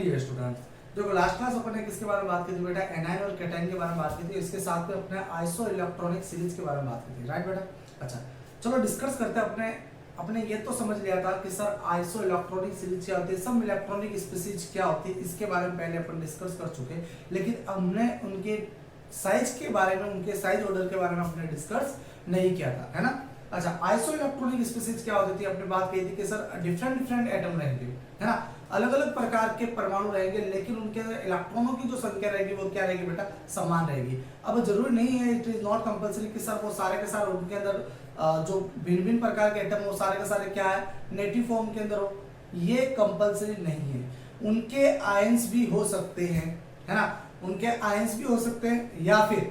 Dear student, देखो last class अपन ने किसके बारे में बात की थी बेटा, एनायन और कैटायन के बारे में बात की थी। इसके साथ में अपने आइसो इलेक्ट्रॉनिक सीरीज के बारे में बात की थी, राइट बेटा। अच्छा चलो डिस्कस करते हैं। अपने ये तो समझ लिया था कि सर आइसो इलेक्ट्रॉनिक सीरीज क्या होती है, सब इलेक्ट्रॉनिक स्पीसीज क्या होती है, इसके बारे में पहले अपन डिस्कस कर चुके। लेकिन हमने उनके साइज के बारे में, उनके साइज ऑर्डर के बारे में अपने डिस्कस नहीं किया था, है ना। अच्छा आइसो इलेक्ट्रॉनिक स्पीसीज क्या होती थी, अपने बात कही थी कि सर डिफरेंट एटम रहेंगे, है ना, अलग अलग प्रकार के परमाणु रहेंगे, लेकिन उनके अंदर इलेक्ट्रॉनों की जो संख्या रहेगी वो क्या रहेगी बेटा, समान रहेगी। अब जरूरी नहीं है, इट इज नॉट कंपल्सरी कि सर वो सारे के सारे उनके अंदर जो भिन्न भिन्न प्रकार के एटम वो सारे के सारे क्या है, नेटिव फॉर्म के अंदर हो, ये कंपल्सरी नहीं है। उनके आयंस भी हो सकते हैं, है ना, उनके आयंस भी हो सकते हैं, या फिर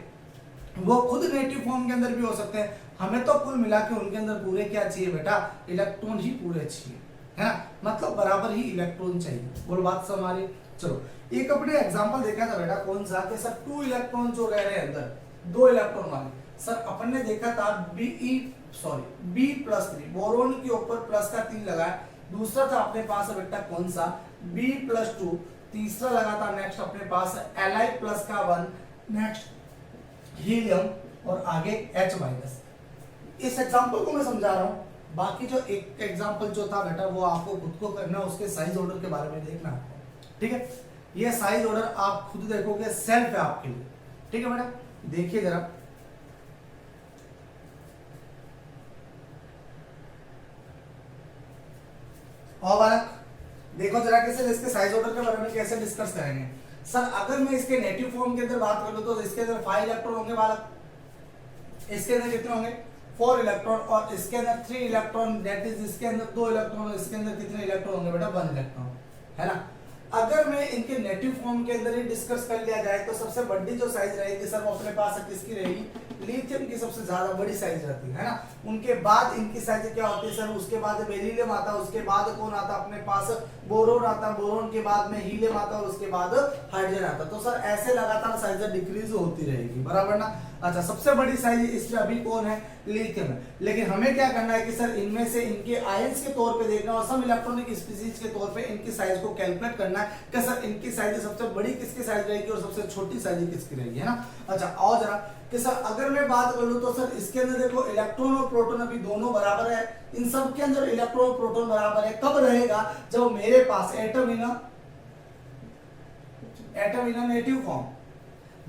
वो खुद नेटिव फॉर्म के अंदर भी हो सकते हैं। हमें तो कुल मिला के उनके अंदर पूरे क्या चाहिए बेटा, इलेक्ट्रॉन ही पूरे चाहिए, है ना, मतलब बराबर ही इलेक्ट्रॉन चाहिए। बोलो बात से हमारी। चलो एक अपने एग्जांपल देखा था बेटा, कौन सा, कि सर 2 इलेक्ट्रॉन जो रह रहे हैं अंदर, 2 इलेक्ट्रॉन वाले। सर अपन ने देखा था B+3 बोरोन के ऊपर प्लस का 3 लगाया। दूसरा था अपने पास बेटा कौन सा, B+2। तीसरा लगा था नेक्स्ट अपने पास Li+ का 1, नेक्स्ट हीलियम और आगे H-। इस एग्जांपल को मैं समझा रहा हूं, बाकी जो एक एग्जांपल जो था बेटा वो आपको खुद को करना, उसके साइज ऑर्डर के बारे में देखना आपको, ठीक है। ये साइज ऑर्डर आप खुद देखोगे, सेल्फ है आपके लिए, ठीक है बेटा। देखिए जरा, और बालक देखो जरा कैसे इसके साइज ऑर्डर के बारे में कैसे डिस्कस करेंगे। सर अगर मैं इसके नेटिव फॉर्म के अंदर बात करूं तो इसके अंदर 5 इलेक्ट्रॉन होंगे बालक, इसके अंदर कितने होंगे 4 इलेक्ट्रॉन, और इसके अंदर 3 इलेक्ट्रॉन, दैट इज इसके अंदर 2 इलेक्ट्रॉन, इसके अंदर कितने इलेक्ट्रॉन होंगे बेटा, 1 इलेक्ट्रॉन, है ना। अगर मैं इनके नेटिव फॉर्म के अंदर ही डिस्कस कर लिया जाए तो सबसे बड़ी जो साइज रहेगी सर वो अपने पास किसकी रहेगी, लिथियम की सबसे ज्यादा बड़ी साइज रहती है ना। उनके बाद इनकी साइज क्या होती है सर, उसके बाद बेरिलियम आता है, उसके बाद कौन आता है अपने पास, बोरोन आता है, बोरोन के बाद में हीलियम आता है और उसके बाद हाइड्रोजन आता है। तो सर ऐसे लगातार साइज डिक्रीज होती रहेगी, बराबर ना। अच्छा सबसे बड़ी साइज इसमें अभी कौन है, लिथियम है। लेकिन हमें क्या करना है कि सर इनमें से इनके आयंस के तौर पे देखना और सब इलेक्ट्रॉनिक स्पीसीज के तौर पे इनकी साइज को कैलकुलेट करना है कि सर इनकी साइज सबसे बड़ी किसकी साइज रहेगी और सबसे छोटी साइज किसकी रहेगी, है ना। अच्छा और जरा कि सर अगर मैं बात करूं तो सर इसके अंदर देखो इलेक्ट्रॉन और प्रोटॉन अभी दोनों बराबर है, इन सब के अंदर इलेक्ट्रॉन और प्रोटॉन बराबर है। कब रहेगा, जब मेरे पास एटम इन नेटिव फॉर्म,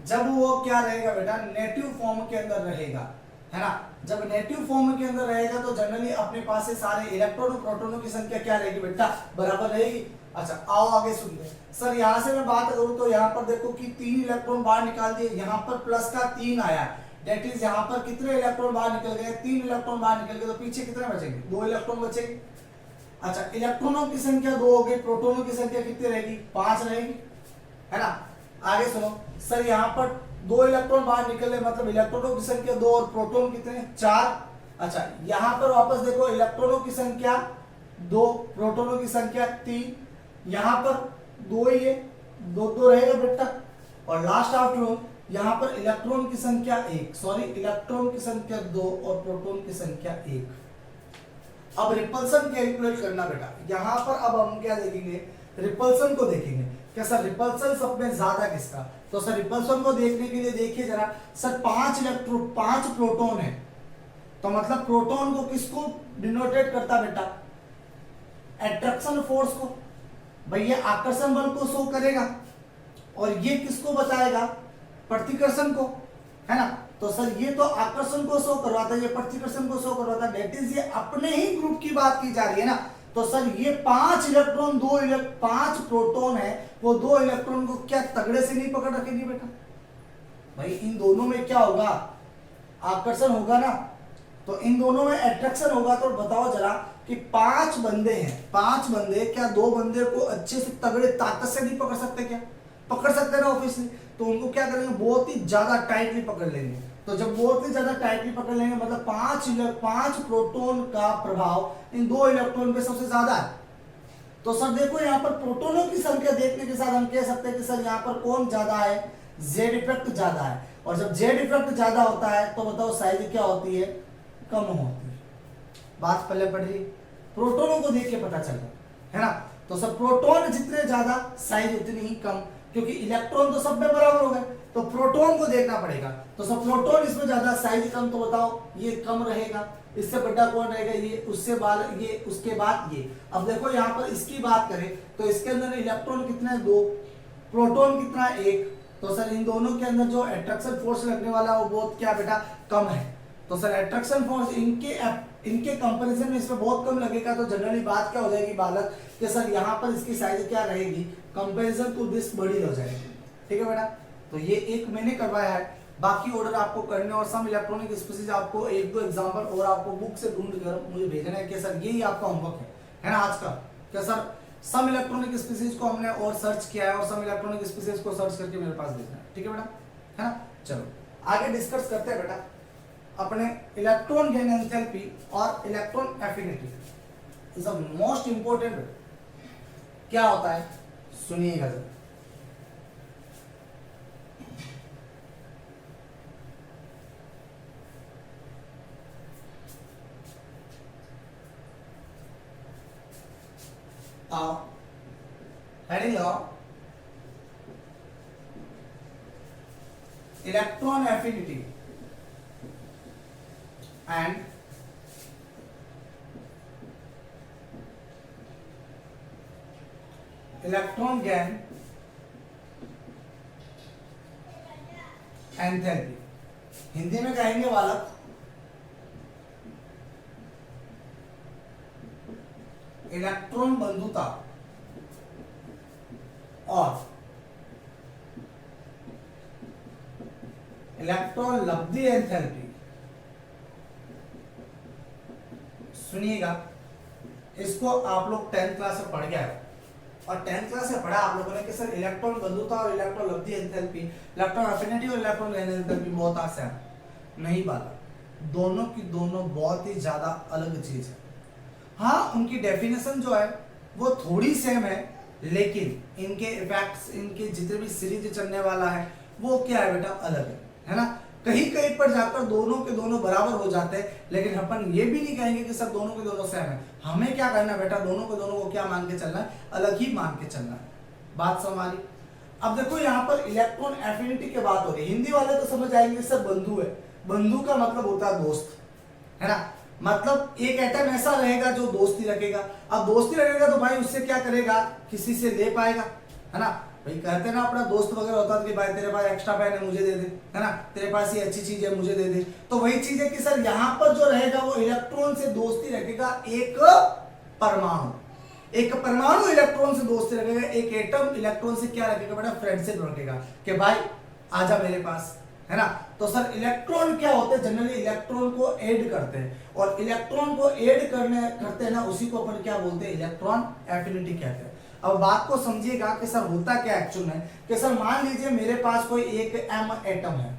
जब वो क्या रहेगा बेटा, नेटिव फॉर्म के अंदर रहेगा, है ना। जब नेटिव फॉर्म के अंदर रहेगा तो जनरली अपने पास से सारे इलेक्ट्रॉन और प्रोटॉनों की संख्या क्या रहेगी बेटा, बराबर रहेगी। अच्छा आओ आगे सुनते हैं। सर यहां से मैं बात करूं तो यहां पर देखो कि 3 इलेक्ट्रॉन बाहर निकाल दिए, यहां पर प्लस का 3 आया, दैट इज यहां पर कितने इलेक्ट्रॉन बाहर निकल गए, 3 इलेक्ट्रॉन बाहर निकल गए, तो पीछे कितने बचेंगे, 2 इलेक्ट्रॉन बचेंगे। अच्छा इलेक्ट्रॉनों की संख्या 2 होगी, प्रोटॉनों की संख्या कितनी रहेगी, 5 रहेगी, है ना। आगे सुनो सर, यहां पर 2 इलेक्ट्रॉन बाहर निकले, मतलब इलेक्ट्रॉनों की संख्या 2 और प्रोटॉन कितने, 4। अच्छा यहां पर वापस देखो इलेक्ट्रॉनों की संख्या 2, प्रोटॉनों की संख्या 3, यहां पर 2 ही है, 2 रहेगा बेटा। और लास्ट आफ्टर यहां पर इलेक्ट्रॉन की संख्या 1, सॉरी इलेक्ट्रॉन की संख्या 2 और प्रोटॉन की संख्या 1। अब रिपल्सन कैलकुलेट करना बेटा, यहां पर अब हम क्या देखेंगे, रिपल्सन को देखेंगे। क्या सर रिपल्सन सब में ज्यादा किसका, तो सर रिपल्सन को देखने के लिए देखिए जरा, सर 5 प्रोटॉन है, तो मतलब प्रोटॉन को किसको डिनोटेट करता बेटा, अट्रैक्शन फोर्स को, भाई ये आकर्षण बल को शो करेगा, और ये किसको बताएगा, प्रतिकर्षण को, है ना। तो सर ये तो आकर्षण को शो करवाता है, ये प्रतिकर्षण को शो करवाता है, दैट इज ये अपने ही ग्रुप की बात की जा रही है ना। तो सर ये 5 इलेक्ट्रॉन 5 प्रोटॉन है, वो 2 इलेक्ट्रॉन को क्या तगड़े से नहीं पकड़ रखेगी बेटा, भाई इन दोनों में क्या होगा, आकर्षण होगा ना, तो इन दोनों में अट्रैक्शन होगा। तो बताओ जरा कि 5 बंदे हैं, 5 बंदे, क्या 2 बंदे को अच्छे से तगड़े ताकत से नहीं पकड़ सकते, क्या पकड़ सकते ना ऑब्वियसली। तो उनको क्या करेंगे, बहुत ही ज्यादा टाइटली पकड़ लेंगे। तो जब बहुत ही ज्यादा टाइटली पकड़ लेंगे मतलब 5 प्रोटॉन का प्रभाव इन 2 इलेक्ट्रॉन पे सबसे ज्यादा है। तो सर देखो यहाँ पर प्रोटॉनों की संख्या देखने के साथ हम कह सकते हैं कि सर यहाँ पर कौन ज्यादा है, जेड इफेक्ट ज्यादा है। और जब जेड इफेक्ट ज्यादा होता है तो बताओ साइज क्या होती है, कम होती है। बात पहले पढ़ रही, प्रोटॉनों को देख के पता चल रहा है ना। तो सर प्रोटॉन जितने ज्यादा साइज उतनी ही कम, क्योंकि इलेक्ट्रॉन तो सब में बराबर हो गए, तो प्रोटॉन को देखना पड़ेगा। तो सब प्रोटॉन इसमें ज्यादा साइज कम, तो बताओ ये कम रहेगा, इससे बड़ा कौन रहेगा, ये उससे बाद ये, उसके बाद ये। अब देखो यहाँ पर इसकी बात करें तो इसके अंदर इलेक्ट्रॉन कितना है 2, प्रोटॉन कितना है 1, तो सर इन दोनों के अंदर जो अट्रैक्शन फोर्स लगने वाला है वो बहुत क्या बेटा कम है। तो सर अट्रैक्शन फोर्स इनके कंपैरिजन में इसमें बहुत कम लगेगा, तो जनरली बात क्या हो जाएगी बालक कि सर यहाँ पर इसकी साइज क्या रहेगी, कंपैरिजन टू दिस बड़ी हो जाएगी। ठीक है बेटा, तो ये एक मैंने करवाया है, बाकी ऑर्डर आपको करने और सम इलेक्ट्रॉनिक स्पीशीज आपको 1-2 एग्जांपल और आपको बुक से ढूंढ कर मुझे भेजना है कि सर यही आपका होमवर्क है ना आज का। क्या सर सम इलेक्ट्रॉनिक स्पीशीज को हमने और सर्च किया है और सम इलेक्ट्रॉनिक स्पीशीज को सर्च करके मेरे पास भेजना है। ठीक है बेटा, है ना। चलो आगे डिस्कस करते हैं बेटा अपने इलेक्ट्रॉन गेन एंथैल्पी और electron affinity. Is the most important. क्या होता है सुनिएगा जरा। heading of electron affinity and electron gain enthalpy. Hindi में कहेंगे बालक इलेक्ट्रॉन बंधुता और इलेक्ट्रॉन लब्धि एंथैल्पी। सुनिएगा, इसको आप लोग 10th क्लास में पढ़ गया और 10th क्लास में पढ़ा आप लोगों ने कि सर इलेक्ट्रॉन बंधुता और इलेक्ट्रॉन लब्धि एंथैल्पी, इलेक्ट्रॉन एफिनिटी और इलेक्ट्रॉन गेन एंथैल्पी बहुत आसान नहीं बात, दोनों की दोनों बहुत ही ज्यादा अलग चीज है। हाँ उनकी डेफिनेशन जो है वो थोड़ी सेम है, लेकिन इनके इफेक्ट्स, इनके जितने भी सीरीज चलने वाला है वो क्या है बेटा अलग है ना। कहीं कहीं पर जाकर दोनों के दोनों बराबर हो जाते हैं, लेकिन अपन ये भी नहीं कहेंगे कि सर दोनों के दोनों सेम है। हमें क्या करना है बेटा, दोनों के दोनों को क्या मान के चलना है, अलग ही मान के चलना है। बात समझ। अब देखो यहाँ पर इलेक्ट्रॉन एफिनिटी की बात हो रही है, हिंदी वाले तो समझ आएंगे सर बंधु है, बंधु का मतलब होता है दोस्त, है ना। मतलब एक एटम ऐसा रहेगा जो दोस्ती रखेगा। अब दोस्ती रखेगा तो भाई उससे क्या करेगा, किसी से ले पाएगा, है ना। भाई कहते हैं ना अपना दोस्त वगैरह होता है कि भाई तेरे पास एक्स्ट्रा पेन है मुझे दे दे, है ना, तेरे पास ये अच्छी चीज है मुझे दे दे। तो वही चीज है कि सर यहाँ पर जो रहेगा वो इलेक्ट्रॉन से दोस्ती रखेगा, एक परमाणु इलेक्ट्रॉन से दोस्ती रखेगा, एक एटम इलेक्ट्रॉन से क्या रखेगा बेटा, फ्रेंडशिप रखेगा कि भाई आजा मेरे पास, है ना। तो सर इलेक्ट्रॉन क्या होते हैं, जनरली इलेक्ट्रॉन को ऐड करते हैं, और इलेक्ट्रॉन को ऐड करते हैं ना, उसी को अपन क्या बोलते हैं, इलेक्ट्रॉन एफिनिटी कहते हैं। अब बात को समझिएगा कि सर होता क्या एक्चुअल में, कि सर मान लीजिए मेरे पास कोई एक एम एटम है,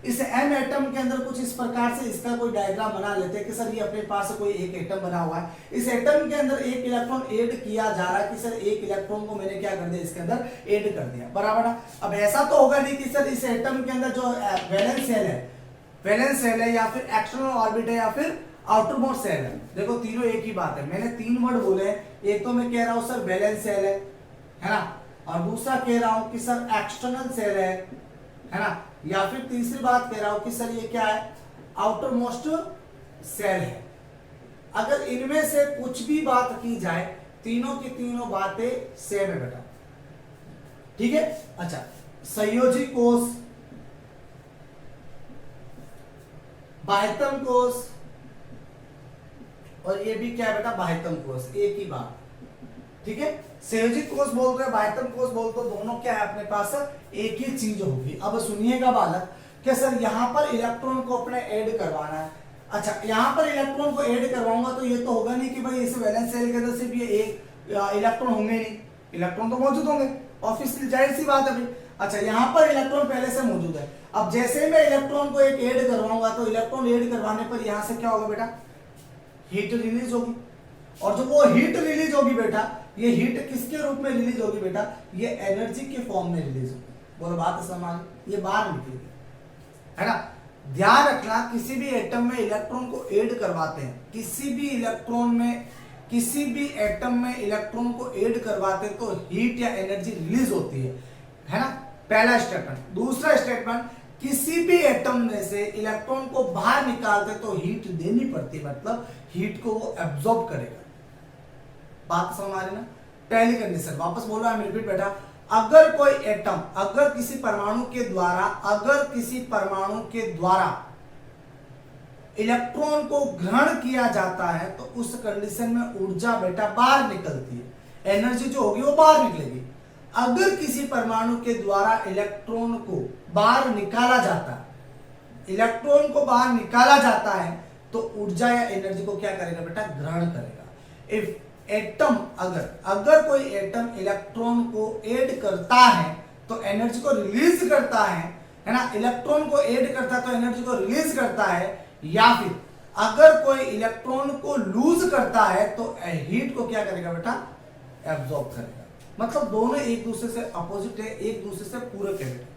इस एम एटम के अंदर कुछ इस प्रकार से इसका कोई डायग्राम बना लेते हैं कि सर ये अपने पास कोई एक एटम बना हुआ है, इस एटम के अंदर एक इलेक्ट्रॉन ऐड किया जा रहा है कि सर एक इलेक्ट्रॉन को मैंने क्या कर दिया, इसके अंदर ऐड कर दिया, बराबर है। अब ऐसा तो होगा नहीं कि सर इस एटम के अंदर जो वैलेंस सेल है या फिर एक्सटर्नल ऑर्बिट है या फिर आउटर मोस्ट सेल है। देखो तीनों एक ही बात है, मैंने 3 वर्ड बोले, एक तो मैं कह रहा हूं सर वैलेंस सेल है ना, और दूसरा कह रहा हूं कि सर एक्सटर्नल सेल है ना, या फिर तीसरी बात कह रहा हूं कि सर ये क्या है, आउटर मोस्ट सेल है। अगर इनमें से कुछ भी बात की जाए, तीनों की तीनों बातें सेम है बेटा, ठीक है। अच्छा, संयोजी कोष, बाह्यतम कोष, और ये भी क्या है बेटा, बाह्यतम कोष, एक ही बात, ठीक है। संयोजी कोष बोल रहे, बाह्यतम कोष बोल तो दोनों क्या है अपने पास, एक ही चीज होगी। अब सुनिएगा बालक कि सर यहाँ पर इलेक्ट्रॉन को अपने ऐड करवाना है। अच्छा, यहाँ पर इलेक्ट्रॉन को ऐड करवाऊंगा तो ये तो होगा नहीं कि भाई इस वैलेंस सेल के अंदर सिर्फ ये एक इलेक्ट्रॉन होंगे नहीं, इलेक्ट्रॉन तो मौजूद होंगे, ऑब्वियसली जाहिर सी बात है भाई। अच्छा, यहाँ पर इलेक्ट्रॉन पहले से मौजूद है, अब जैसे मैं इलेक्ट्रॉन को एक ऐड करवाऊंगा तो इलेक्ट्रॉन ऐड करवाने पर यहाँ से क्या होगा बेटा, हीट रिलीज होगी, और जो वो हीट रिलीज होगी बेटा, ये हीट किसके रूप में रिलीज होगी बेटा, ये एनर्जी के फॉर्म में रिलीज होगी। बोलो बात समझ, ये बाहर निकलेगी, है ना। ध्यान रखना, किसी भी एटम में इलेक्ट्रॉन को ऐड करवाते हैं, किसी भी इलेक्ट्रॉन में किसी भी एटम में इलेक्ट्रॉन को ऐड करवाते तो हीट या एनर्जी रिलीज होती है ना, पहला स्टेटमेंट। दूसरा स्टेटमेंट, किसी भी एटम में से इलेक्ट्रॉन को बाहर निकालते तो हीट देनी पड़ती, मतलब हीट को वो एब्जॉर्ब करेगा। बात समझ आ रही ना। पहली कंडीशन वापस बोल रहा है, रिपीट बेटा, अगर कोई एटम, अगर किसी परमाणु के द्वारा इलेक्ट्रॉन को ग्रहण किया जाता है तो उस कंडीशन में ऊर्जा बेटा बाहर निकलती है, एनर्जी जो होगी वो बाहर निकलेगी। अगर किसी परमाणु के द्वारा इलेक्ट्रॉन को बाहर निकाला जाता है तो ऊर्जा या एनर्जी को क्या करेगा बेटा, ग्रहण करेगा। इफ एटम, अगर कोई एटम इलेक्ट्रॉन को ऐड करता है तो एनर्जी को रिलीज करता है ना, इलेक्ट्रॉन को ऐड करता है तो एनर्जी को रिलीज करता है, या फिर अगर कोई इलेक्ट्रॉन को लूज करता है तो हीट को क्या करेगा बेटा, एब्जॉर्ब करेगा। मतलब दोनों एक दूसरे से अपोजिट है, एक दूसरे से पूरक है,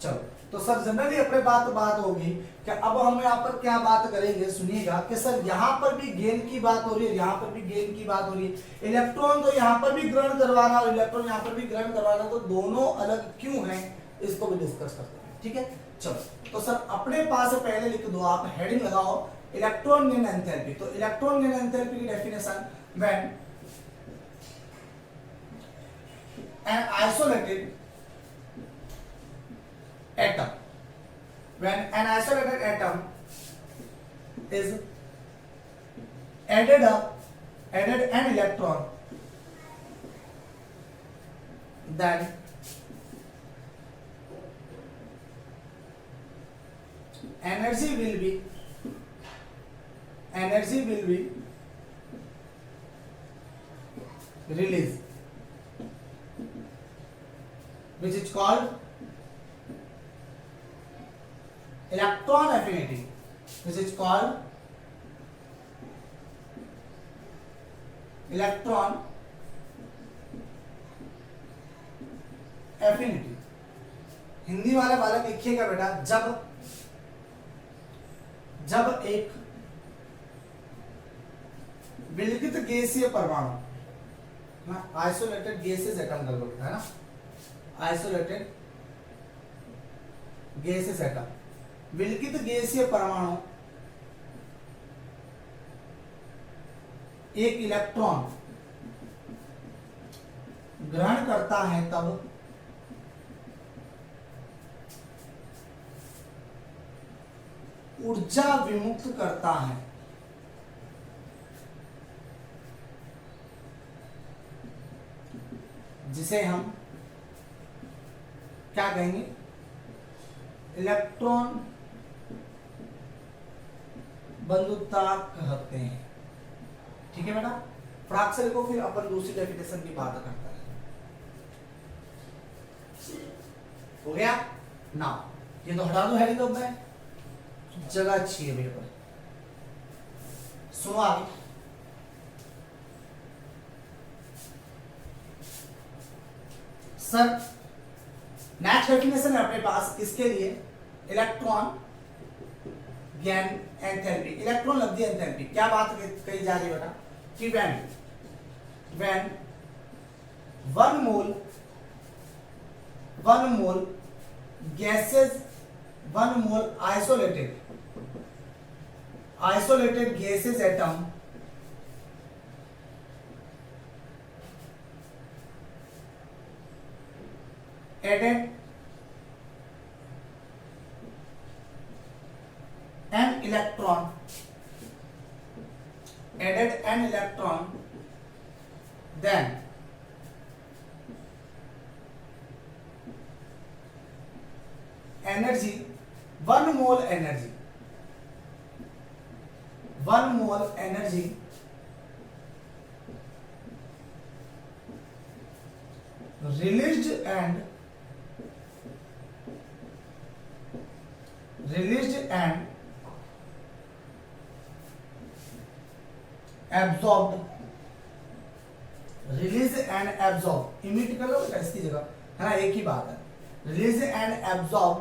चलो। तो सर जनरली अपने बात होगी कि अब हम यहाँ पर क्या बात करेंगे, सुनिएगा कि सर यहाँ पर भी गेन की बात हो रही है, यहाँ पर भी गेन की बात हो रही है। इलेक्ट्रॉन तो यहाँ पर भी ग्रहण करवा रहा है, इलेक्ट्रॉन यहाँ पर भी ग्रहण करवा रहा है, तो दोनों अलग क्यों हैं, इसको भी डिस्कस करते हैं। ठीक है, चलो। तो सर अपने पास पहले लिख दो, आप हेडिंग लगाओ इलेक्ट्रॉन गेन एंथैल्पी। तो इलेक्ट्रॉन गेन एंथैल्पी की definition, when an isolated atom is added an electron, then energy will be released, which is called electron affinity, which is called electron affinity। Hindi वाले बालक लिखिएगा बेटा, जब एक विलगित गैसीय परमाणु ना, आइसोलेटेड गैसेस एटम कर लो है ना, आइसोलेटेड गैसेस एटम, विलगित गैसीय परमाणु एक इलेक्ट्रॉन ग्रहण करता है तब ऊर्जा विमुक्त करता है, जिसे हम क्या कहेंगे, इलेक्ट्रॉन बंधुता कहते हैं। ठीक है बेटा, फटाक से लिखो, फिर अपन दूसरी डेफिनेशन की बात करते हैं। हो गया ना, ये तो हटा दो हेडिंग, अब मैं जगह अच्छी है मेरे पर। सुनो आगे, सर नेक्स्ट डेफिनेशन है अपने पास किसके लिए, इलेक्ट्रॉन गेन एंथैल्पी। इलेक्ट्रॉन लब्धि एंथैल्पी, क्या बात कही जा रही है बेटा, कि when 1 mole gases, 1 mole isolated gases atom added an electron, then energy, 1 mole energy released and absorbed, release and absorb, emit कर लो बेटा इसकी जगह, है ना, एक ही बात है। release and absorb,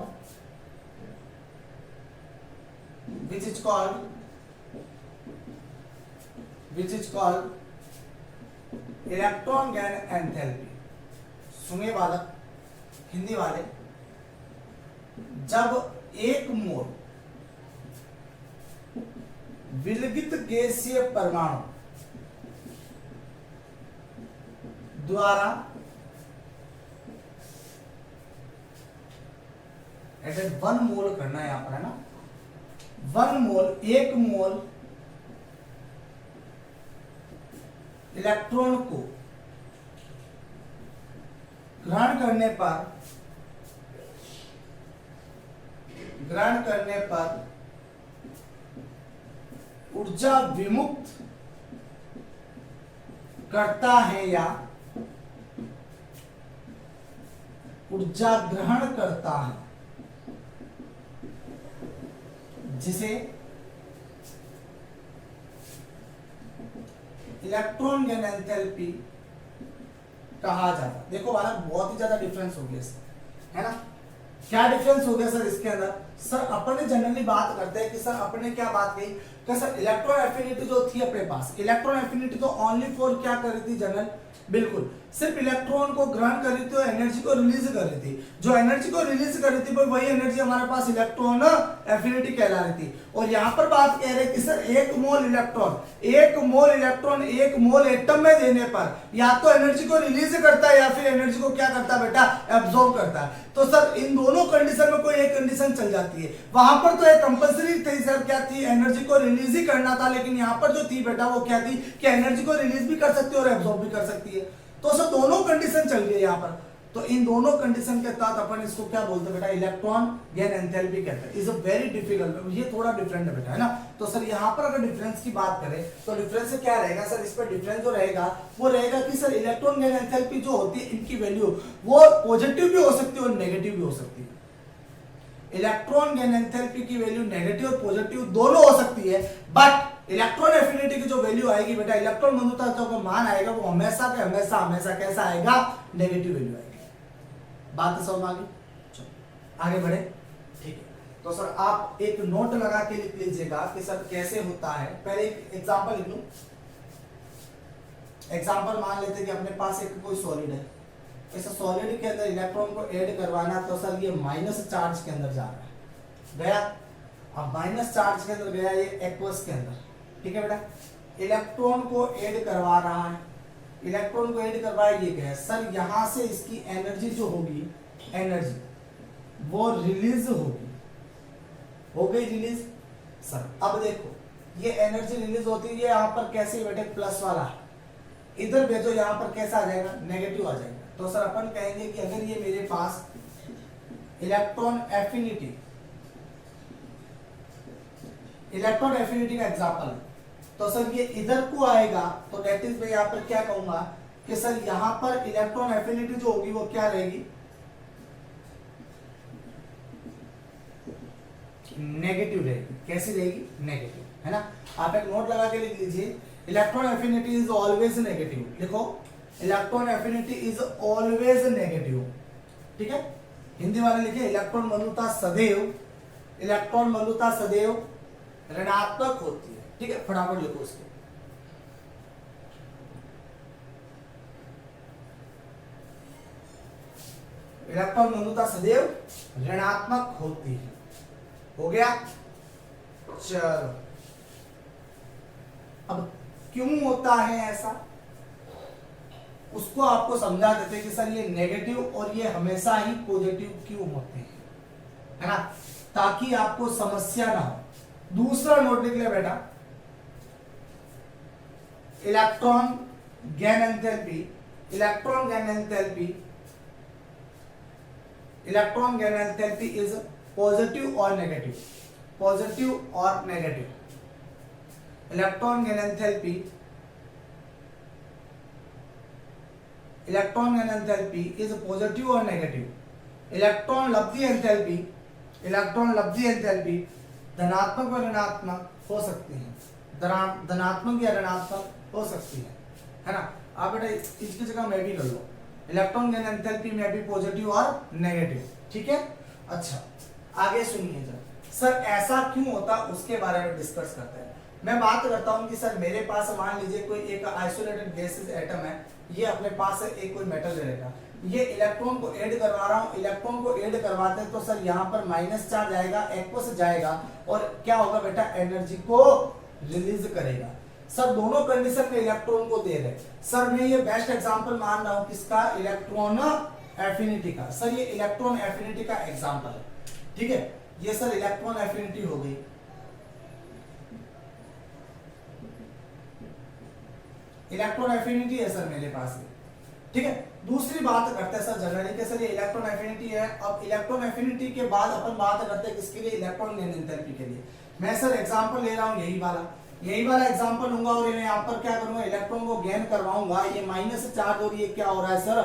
which is called which is called electron gain enthalpy. सुनिए बालक, हिंदी वाले, जब एक मोल विलगित गैसीय परमाणु द्वारा ऐसे 1 मोल करना है यहां पर, है ना, 1 मोल, 1 मोल इलेक्ट्रॉन को ग्रहण करने पर ऊर्जा विमुक्त करता है या ऊर्जा ग्रहण करता है, जिसे इलेक्ट्रॉन गेन एंथैल्पी कहा जाता है। देखो बालक, बहुत ही ज्यादा डिफरेंस हो गया इसमें, है ना। क्या डिफरेंस हो गया सर इसके अंदर? सर अपन ने जनरली बात करते हैं कि सर अपन ने क्या बात कही कि सर इलेक्ट्रॉन एफिनिटी जो थी अपने पास, इलेक्ट्रॉन एफिनिटी तो ओनली फॉर क्या कर रही थी जनरल, बिल्कुल सिर्फ इलेक्ट्रॉन को ग्रहण कर रही थी और एनर्जी को रिलीज कर रही थी। जो एनर्जी को रिलीज कर रही थी वही एनर्जी हमारे पास इलेक्ट्रॉन एफिनिटी कहला रही थी। और यहाँ पर बात कह रहे हैं कि सर 1 मोल इलेक्ट्रॉन 1 मोल एटम में देने पर या तो एनर्जी को रिलीज करता है या फिर एनर्जी को क्या करता है बेटा, एब्जॉर्ब करता है। तो सर इन दोनों कंडीशन में कोई एक कंडीशन चल जाती है। वहां पर तो एक कंपल्सरी थी सर, क्या थी, एनर्जी को रिलीज ही करना था, लेकिन यहाँ पर जो थी बेटा वो क्या थी कि एनर्जी को रिलीज भी कर सकती है और एब्जॉर्ब भी कर सकती है। तो सर दोनों कंडीशन चल गई यहाँ पर। तो इन दोनों कंडीशन के तहत अपन इसको क्या बोलते हैं बेटा, इलेक्ट्रॉन गेन एंथैल्पी कहते हैं। इज अ वेरी डिफिकल्ट, ये थोड़ा डिफरेंट है बेटा, है ना। तो सर यहाँ पर अगर डिफरेंस की बात करें तो डिफरेंस से क्या रहेगा सर, इस पर डिफरेंस जो रहेगा वो रहेगा कि सर इलेक्ट्रॉन गेन एंथैल्पी जो होती है इनकी वैल्यू वो पॉजिटिव भी हो सकती है और नेगेटिव भी हो सकती है। इलेक्ट्रॉन गेन एंथैल्पी की वैल्यू नेगेटिव और पॉजिटिव दोनों हो सकती है, बट इलेक्ट्रॉन एफिनिटी की जो वैल्यू आएगी बेटा, इलेक्ट्रॉन बंधुता का मान आएगा वो हमेशा के हमेशा कैसा आएगा, नेगेटिव वैल्यू आएगी। बात समझ में आ गई? चलो आगे बढ़े, ठीक है। तो सर आप एक नोट लगा के लिख लीजिएगा कि सर कैसे होता है। पहले एक एग्जांपल लिख लो। एग्जांपल मान लेते हैं कि अपने पास एक कोई सॉलिड है, इस सॉलिड के अंदर इलेक्ट्रॉन को ऐड करवाना, तो सर ये माइनस चार्ज के अंदर जा रहा है, गया। अब माइनस चार्ज के अंदर गया ये एक्वस के अंदर, ठीक है बेटा। इलेक्ट्रॉन को ऐड करवा रहा है, इलेक्ट्रॉन को ऐड करवाया, ये गया। सर यहां से इसकी एनर्जी जो होगी, एनर्जी वो रिलीज होगी, हो गई रिलीज। सर अब देखो ये एनर्जी रिलीज होती है, ये यहाँ पर कैसे बेटे प्लस वाला, इधर भेजो यहाँ पर कैसा आ जाएगा, नेगेटिव आ जाएगा। तो सर अपन कहेंगे कि अगर ये मेरे पास इलेक्ट्रॉन एफिनिटी का एग्जांपल है, तो सर ये इधर को आएगा, तो दैट इज मैं यहाँ पर क्या कहूंगा कि सर यहाँ पर इलेक्ट्रॉन एफिनिटी जो होगी वो क्या रहेगी, नेगेटिव रहेगी। कैसी रहेगी, नेगेटिव, है ना। आप एक नोट लगा के लिख लीजिए, electron affinity is always negative. लिखो, electron affinity is always negative, ठीक है। हिंदी वाले लिखे, इलेक्ट्रॉन बंधुता सदैव ऋणात्मक होती है, ठीक है। फटाफट लिखो इसको। इलेक्ट्रॉन बंधुता सदैव ऋणात्मक होती है, हो गया। चलो अब क्यों होता है ऐसा, उसको आपको समझा देते कि सर ये नेगेटिव और ये हमेशा ही पॉजिटिव क्यों होते हैं, है ना, ताकि आपको समस्या ना हो। दूसरा नोट लिख ले बेटा, electron gain enthalpy is positive और negative, electron gain enthalpy is positive और नेगेटिव। इलेक्ट्रॉन लब्धी एंथैल्पी धनात्मक और ऋणात्मक हो सकती है, धनात्मक या ऋणात्मक हो सकती है ना। आप बेटा इसकी जगह मैं भी कर लो, इलेक्ट्रॉन गेन एंथैल्पी में भी पॉजिटिव और नेगेटिव, ठीक है। अच्छा आगे सुनिए जरा, सर ऐसा क्यों होता उसके बारे में डिस्कस करते हैं। मैं बात करता हूं कि सर मेरे पास मान लीजिए कोई एक आइसोलेटेड गैसेस एटम है, ये अपने पास है एक कोई मेटल ले लेगा, ये इलेक्ट्रॉन को ऐड करवा रहा हूं, इलेक्ट्रॉन को ऐड करवाते हैं तो सर यहाँ पर माइनस चार्ज आएगा, एक्वस जाएगा और क्या होगा बेटा, एनर्जी को रिलीज करेगा। सर दोनों कंडीशन में इलेक्ट्रॉन को दे रहे। सर मैं ये बेस्ट एग्जांपल मान रहा हूं किसका, इलेक्ट्रॉन एफिनिटी का। सर ये इलेक्ट्रॉन एफिनिटी का एग्जांपल है, ठीक है, ये सर इलेक्ट्रॉन एफिनिटी हो गई। इलेक्ट्रॉन एफिनिटी है सर मेरे पास, ठीक है। दूसरी बात करते हैं सर जनरली के, सर ये इलेक्ट्रॉन एफिनिटी है। अब इलेक्ट्रॉन एफिनिटी के बाद अपन बात करते हैं किसके लिए, इलेक्ट्रॉन गेन एंथैल्पी के लिए। मैं सर एग्जांपल ले रहा हूं यही वाला एग्जांपल लूंगा और मैं यहाँ पर क्या करूंगा, इलेक्ट्रॉन को गेन करवाऊंगा। ये माइनस चार्ज और ये क्या हो रहा है सर,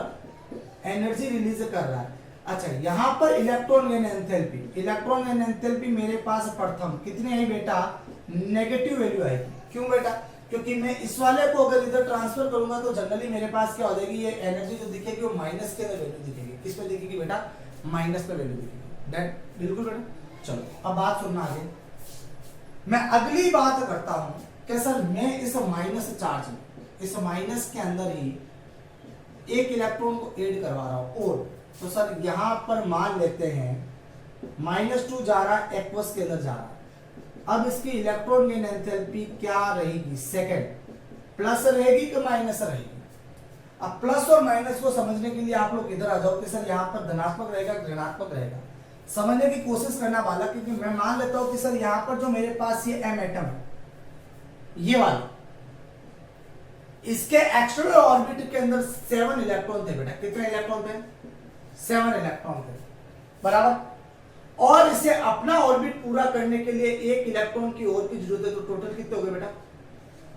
एनर्जी रिलीज कर रहा है। अच्छा यहाँ पर इलेक्ट्रॉन गेन एंथैल्पी मेरे पास प्रथम कितनी है बेटा, नेगेटिव वैल्यू आएगी। क्यों बेटा, क्योंकि मैं इस वाले को अगर इधर ट्रांसफर करूंगा तो जनरली मेरे पास क्या हो जाएगी, ये एनर्जी जो दिखेगी वो माइनस के अंदर वैल्यू दिखेगी। किस पे दिखेगी बेटा, माइनस पे वैल्यू दिखेगी। दैट बिल्कुल बेटा। चलो अब बात सुनना आगे। मैं अगली बात करता हूं कि सर मैं इस माइनस चार्ज में, इस माइनस के अंदर ही एक इलेक्ट्रॉन को ऐड करवा रहा हूं और तो सर यहां पर मान लेते हैं -2 जा रहा है, एक्वस के अंदर जा रहा है। अब इसकी इलेक्ट्रॉन गेन एंथैल्पी क्या रहेगी, सेकंड, प्लस रहेगी कि माइनस रहेगी। अब प्लस और माइनस को समझने के लिए आप लोग इधर आ जाओ कि सर यहाँ पर धनात्मक रहेगा ऋणात्मक रहेगा, समझने की कोशिश करना वाला। क्योंकि मैं मान लेता हूं कि सर यहाँ पर जो मेरे पास ये एम एटम है, ये वाला, इसके एक्सटर्नल ऑर्बिट के अंदर 7 इलेक्ट्रॉन थे बेटा। कितने इलेक्ट्रॉन थे, 7 इलेक्ट्रॉन थे, बराबर। और इसे अपना ऑर्बिट पूरा करने के लिए एक इलेक्ट्रॉन की और की जरूरत है, तो टोटल कितने हो गए बेटा,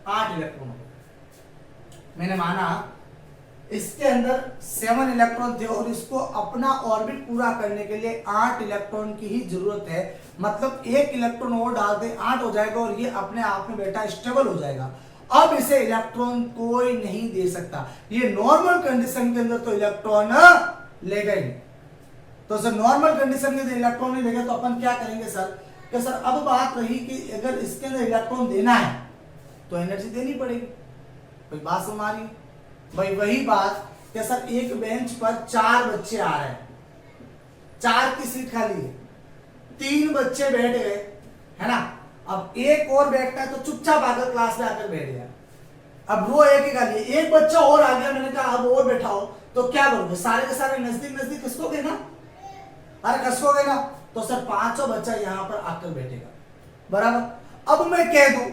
8 इलेक्ट्रॉन हो गए। मैंने माना इसके अंदर 7 इलेक्ट्रॉन थे और इसको अपना ऑर्बिट पूरा करने के लिए 8 इलेक्ट्रॉन की ही जरूरत है। मतलब एक इलेक्ट्रॉन और डाल दे 8 हो जाएगा और ये अपने आप में बेटा स्टेबल हो जाएगा। अब इसे इलेक्ट्रॉन कोई नहीं दे सकता। ये नॉर्मल कंडीशन के अंदर तो इलेक्ट्रॉन लेगा ही। तो सर नॉर्मल कंडीशन के अंदर इलेक्ट्रॉन नहीं लेगा तो अपन क्या करेंगे सर, कि सर अब बात रही कि अगर इसके अंदर इलेक्ट्रॉन देना है तो एनर्जी देनी पड़ेगी। कोई बात समझ आ रही है भाई? वही बात कि सर एक बेंच पर 4 बच्चे आ रहे हैं, 4 की सीट खाली है, 3 बच्चे बैठ गए, है ना। अब एक और बैठता है तो चुपचाप आकर क्लास में आकर बैठ गया। अब रो एक ही खाली है, एक बच्चा और आ गया, मैंने कहा अब और बैठाओ, तो क्या करोगे, सारे के सारे नजदीक नजदीक खिसकोगे ना, अरे खिसकोगे ना। तो सर 500 बच्चा यहाँ पर आकर बैठेगा, बराबर। अब मैं कह दूं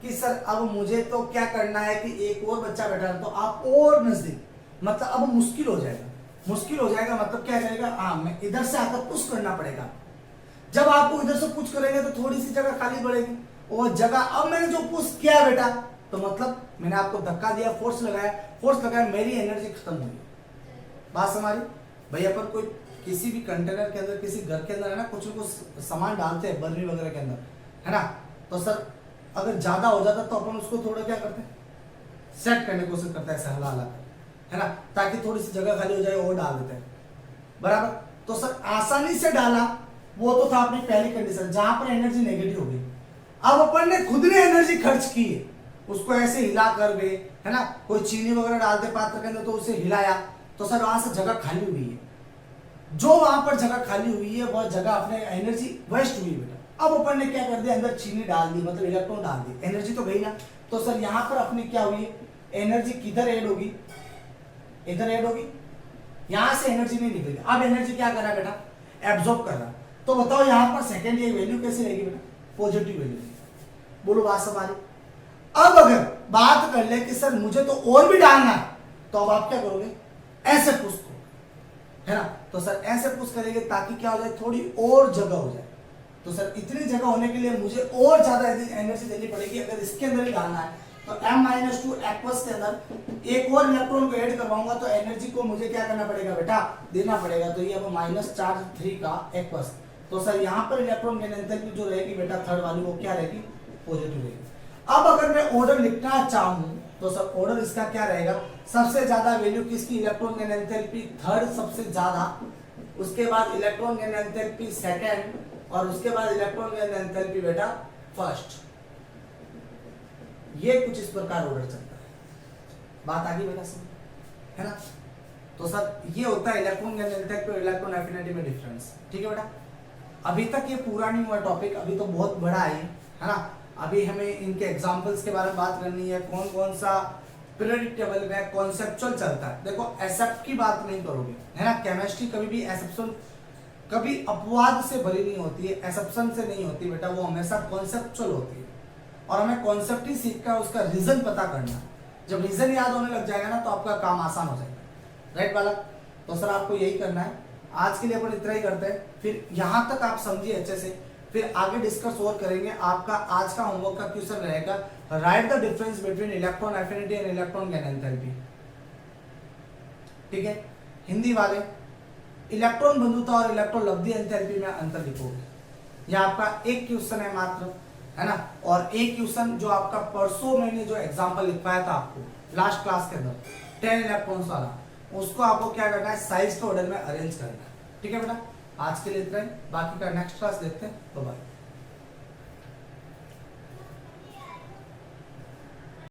कि सर अब मुझे तो क्या करना है कि एक और बच्चा बैठा है, तो आप और नजदीक, मतलब अब मुश्किल हो जाएगा। मतलब क्या करेगा, हाँ मैं इधर से आकर पुश करना पड़ेगा। जब आपको इधर से पुश करेंगे तो थोड़ी सी जगह खाली पड़ेगी, और जगह अब मैंने जो पुश किया बेटा, तो मतलब मैंने आपको धक्का दिया, फोर्स लगाया, मेरी एनर्जी खत्म हुई। बात हमारी भाई, अपन कोई किसी भी कंटेनर के अंदर, किसी घर के अंदर है ना, कुछ सामान डालते हैं बर्नी वगैरह के अंदर, है ना। तो सर अगर ज्यादा हो जाता तो अपन उसको थोड़ा क्या करते हैं, सेट करने की कोशिश करता है, ऐसा हला है ना, ताकि थोड़ी सी जगह खाली हो जाए और डाल देते हैं, बराबर। तो सर आसानी से डाला, वो तो था अपनी पहली कंडीशन जहां पर एनर्जी नेगेटिव हो गई। अब अपन ने खुद ने एनर्जी खर्च की है, उसको ऐसे हिला कर गए, है ना, कोई चीनी वगैरह डालते पात्र के अंदर तो उसे हिलाया, तो सर वहां से जगह खाली हुई है। जो वहां पर जगह खाली हुई है वह जगह अपने एनर्जी वेस्ट हुई बेटा। अब अपन ने क्या कर दिया, अंदर चीनी डाल दी, मतलब इलेक्ट्रॉन डाल दी, एनर्जी तो गई ना। तो सर यहां पर अपनी क्या हुई, एनर्जी किधर ऐड होगी, इधर ऐड होगी, यहां से एनर्जी नहीं निकलेगी। अब एनर्जी क्या कर रहा है बेटा, एब्जॉर्ब कर रहा है। तो बताओ यहां पर सेकेंड ये वैल्यू कैसे रहेगी बेटा, पॉजिटिव वैल्यू। बोलो बात हमारी। अब अगर बात कर ले कि सर मुझे तो और भी डालना है, तो अब आप क्या करोगे, ऐसे पुश करोगे, है ना। तो सर ऐसे पुश करेंगे ताकि क्या हो जाए, थोड़ी और जगह हो जाए। तो सर इतनी जगह होने के लिए मुझे और ज्यादा एनर्जी देनी पड़ेगी। अगर इसके अंदर ही डालना है तो m-2 एक्वस के अंदर एक और इलेक्ट्रॉन को ऐड करवाऊंगा तो एनर्जी को मुझे क्या करना पड़ेगा बेटा, देना पड़ेगा। तो ये अब -3 का एक्वस। तो सर यहाँ पर इलेक्ट्रॉन गेन एंथैल्पी जो रहेगी बेटा, थर्ड वाली, वो क्या रहेगी, पॉजिटिव रहेगी। अब अगर मैं ऑर्डर लिखना चाहूं तो सर ऑर्डर इसका क्या रहेगा, सबसे ज्यादा वैल्यू किसकी, इलेक्ट्रॉन गेन एंथैल्पी थर्ड सबसे ज्यादा, उसके बाद इलेक्ट्रॉन गेन एंथैल्पी सेकंड, और उसके बाद इलेक्ट्रॉन गेन एंथैल्पी बेटा फर्स्ट। ये कुछ इस प्रकार ऑर्डर चलता है। बात आगे बेटा समझ, है ना। तो सर ये होता है इलेक्ट्रॉन गैन इंटैक्ट और इलेक्ट्रॉन एफिनिटी में डिफरेंस, ठीक है बेटा। अभी तक ये पूरा नहीं हुआ टॉपिक, अभी तो बहुत बड़ा है ना। अभी हमें इनके एग्जांपल्स के बारे में बात करनी है, कौन कौन सा पीरियोडिक टेबल में कॉन्सेप्चुअल चलता है। देखो एक्सेप्ट की बात नहीं करोगे, है ना। केमिस्ट्री कभी भी एक्सेप्शन, कभी अपवाद से भरी नहीं होती है, एक्सेप्शन से नहीं होती बेटा, वो हमेशा कॉन्सेप्चुअल होती है। और हमें कॉन्सेप्ट ही सीख कर उसका रीजन पता करना। जब रीजन याद होने लग जाएगा ना तो आपका काम आसान हो जाएगा, राइट बालक। तो सर आपको यही करना है। आज के लिए अपन इतना ही करते हैं, फिर यहाँ तक आप समझिए अच्छे से, फिर आगे डिस्कस और करेंगे। आपका आज का होमवर्क का क्वेश्चन रहेगा, write the difference between electron affinity and electron gain enthalpy, ठीक है। हिंदी वाले इलेक्ट्रॉन बंधुता और इलेक्ट्रॉन लब्धि एंथैल्पी में अंतर लिखोगे। यह आपका एक क्वेश्चन है मात्र, है ना। और एक क्वेश्चन जो आपका परसों मैंने जो एग्जांपल लिखवाया था आपको लास्ट क्लास के अंदर 10 इलेक्ट्रॉन्स वाला, उसको आपको क्या करना है, साइज के ऑर्डर में अरेंज करना है, ठीक है बेटा। आज के लिए इतना ही, बाकी का नेक्स्ट क्लास देखते हैं। तो बाय।